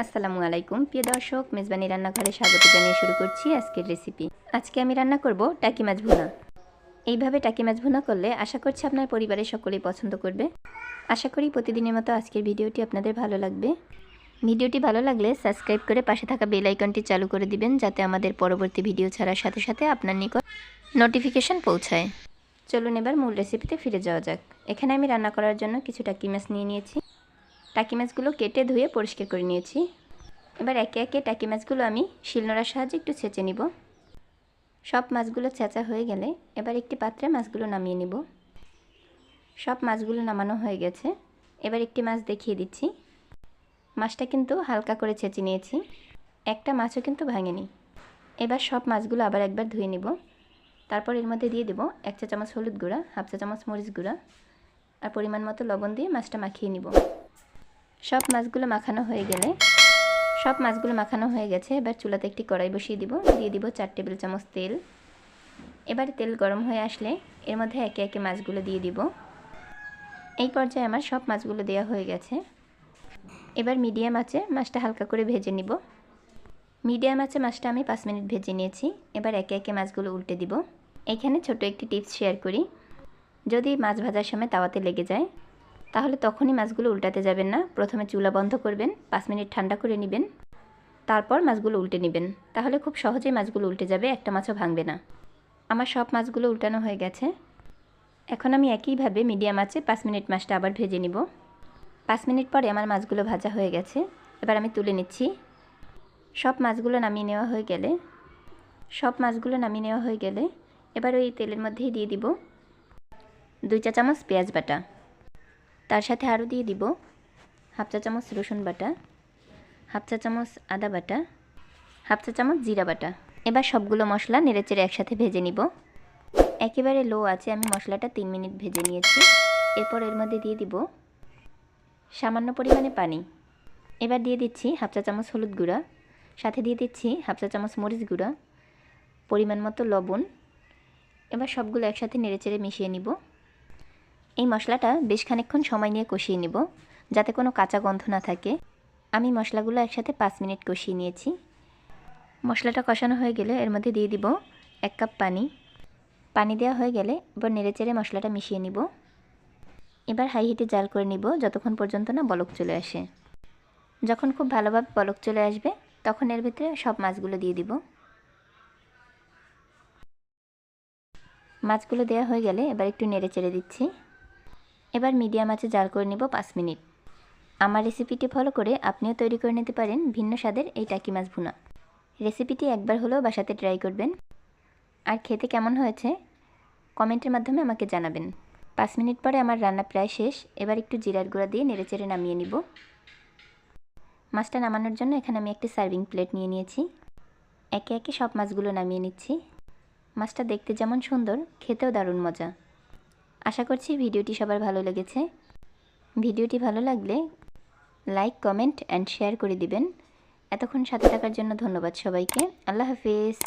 আসসালামু আলাইকুম প্রিয় দর্শক, মেজবানি রান্নাঘরে স্বাগত জানিয়ে শুরু করছি আজকের রেসিপি। আজকে আমি রান্না করব টাকি মাছ ভুনা। এইভাবে টাকি মাছ ভুনা করলে আশা করছি আপনার পরিবারের সকলেই পছন্দ করবে। আশা করি প্রতিদিনের মতো আজকের ভিডিওটি আপনাদের ভালো লাগবে। ভিডিওটি ভালো লাগলে সাবস্ক্রাইব করে পাশে থাকা বেল আইকনটি চালু করে দিবেন, যাতে আমাদের পরবর্তী ভিডিও ছাড়ার সাথে সাথে আপনার নিকট নোটিফিকেশন পৌঁছায়। চলুন এবার মূল রেসিপিতে ফিরে যাওয়া যাক। এখানে আমি রান্না করার জন্য কিছু টাকি মাছ নিয়ে নিয়েছি। টাকি মাছগুলো কেটে ধুয়ে পরিষ্কার করে নিয়েছি। এবার একে একে টাকি মাছগুলো আমি শিলনোড়ার সাহায্যে একটু ছেঁচে নিব। সব মাছগুলো ছেঁচা হয়ে গেলে এবার একটি পাত্রে মাছগুলো নামিয়ে নিব। সব মাছগুলো নামানো হয়ে গেছে। এবার একটি মাছ দেখিয়ে দিচ্ছি। মাছটা কিন্তু হালকা করে ছেঁচে নিয়েছি, একটা মাছও কিন্তু ভাঙেনি। এবার সব মাছগুলো আবার একবার ধুয়ে নিব। তারপর এর মধ্যে দিয়ে দেব 1 চা চামচ হলুদ গুঁড়া, 1/2 চা চামচ মরিচ গুঁড়া আর পরিমাণ মতো লবণ দিয়ে মাছটা মাখিয়ে নিব। সব মাছগুলো মাখানো হয়ে গেছে। এবার চুলাতে একটি কড়াই বসিয়ে দিয়ে দিব 4 টেবিল চামচ তেল। এবার তেল গরম হয়ে আসলে এর মধ্যে একে একে মাছগুলো দিয়ে দিব। এই পর্যায়ে আমার সব মাছগুলো দেওয়া হয়ে গেছে। এবার মিডিয়াম আঁচে মাছটা হালকা করে ভেজে নিব। মিডিয়াম আঁচে মাছটা আমি 5 মিনিট ভেজে নিয়েছি। এবার একে একে মাছগুলো উল্টে দিব। এইখানে ছোট একটি টিপস শেয়ার করি। যদি মাছ ভাজার সময় তাওয়াতে লেগে যায় তাহলে তখনই মাছগুলো উল্টাতে যাবেন না। প্রথমে চুলা বন্ধ করবেন, 5 মিনিট ঠান্ডা করে নেবেন, তারপর মাছগুলো উল্টে নেবেন। তাহলে খুব সহজেই মাছগুলো উল্টে যাবে, একটা মাছও ভাঙবে না। আমার সব মাছগুলো উল্টানো হয়ে গেছে। এখন আমি একইভাবে মিডিয়াম আঁচে 5 মিনিট মাছটা আবার ভেজে নিব। 5 মিনিট পরে আমার মাছগুলো ভাজা হয়ে গেছে। এবার আমি তুলে নিচ্ছি। সব মাছগুলো নামিয়ে নেওয়া হয়ে গেলে এবার ওই তেলের মধ্যেই দিয়ে দিব 2 চা চামচ পেঁয়াজ বাটা। তার সাথে আরও দিয়ে দিব 1/2 চা চামচ রসুন বাটা, 1/2 চা চামচ আদা বাটা, 1/2 চা চামচ জিরা বাটা। এবার সবগুলো মশলা নেড়েচেড়ে একসাথে ভেজে নিব। একেবারে লো আছে আমি মশলাটা 3 মিনিট ভেজে নিয়েছি। এরপর এর মধ্যে দিয়ে দিব সামান্য পরিমাণে পানি। এবার দিয়ে দিচ্ছি 1/2 চা চামচ হলুদ গুঁড়া, সাথে দিয়ে দিচ্ছি 1/2 চা চামচ মরিচ গুঁড়া, পরিমাণ মতো লবণ। এবার সবগুলো একসাথে নেড়েচেড়ে মিশিয়ে নিব। এই মশলাটা বেশ খানিকক্ষণ সময় নিয়ে কষিয়ে নিব, যাতে কোনো কাঁচা গন্ধ না থাকে। আমি মশলাগুলো একসাথে 5 মিনিট কষিয়ে নিয়েছি। মশলাটা কষানো হয়ে গেলে এর মধ্যে দিয়ে দিব 1 কাপ পানি। পানি দেওয়া হয়ে গেলে এবার নেড়েচেড়ে মশলাটা মিশিয়ে নিব। এবার হাই হিটে জাল করে নিব যতক্ষণ পর্যন্ত না বলক চলে আসে। যখন খুব ভালোভাবে বলক চলে আসবে তখন এর ভিতরে সব মাছগুলো দিয়ে দিব। মাছগুলো দেওয়া হয়ে গেলে এবার একটু নেড়েচেড়ে দিচ্ছি। এবার মিডিয়াম আঁচে জাল করে নিব 5 মিনিট। আমার রেসিপিটি ফলো করে আপনিও তৈরি করে নিতে পারেন ভিন্ন স্বাদের এই টাকি মাছ ভুনা। রেসিপিটি একবার হলেও বাসাতে ট্রাই করবেন, আর খেতে কেমন হয়েছে কমেন্টের মাধ্যমে আমাকে জানাবেন। 5 মিনিট পরে আমার রান্না প্রায় শেষ। এবার একটু জিরার গুঁড়া দিয়ে নেড়েচেড়ে নামিয়ে নিব। মাছটা নামানোর জন্য এখানে আমি একটি সার্ভিং প্লেট নিয়ে নিয়েছি। একে একে সব মাছগুলো নামিয়ে নিচ্ছি। মাছটা দেখতে যেমন সুন্দর, খেতেও দারুণ মজা। আশা করছি ভিডিওটি সবার ভালো লেগেছে। ভিডিওটি ভালো লাগলে লাইক, কমেন্ট অ্যান্ড শেয়ার করে দিবেন। এতক্ষণ সাথে থাকার জন্য ধন্যবাদ সবাইকে। আল্লাহ হাফেজ।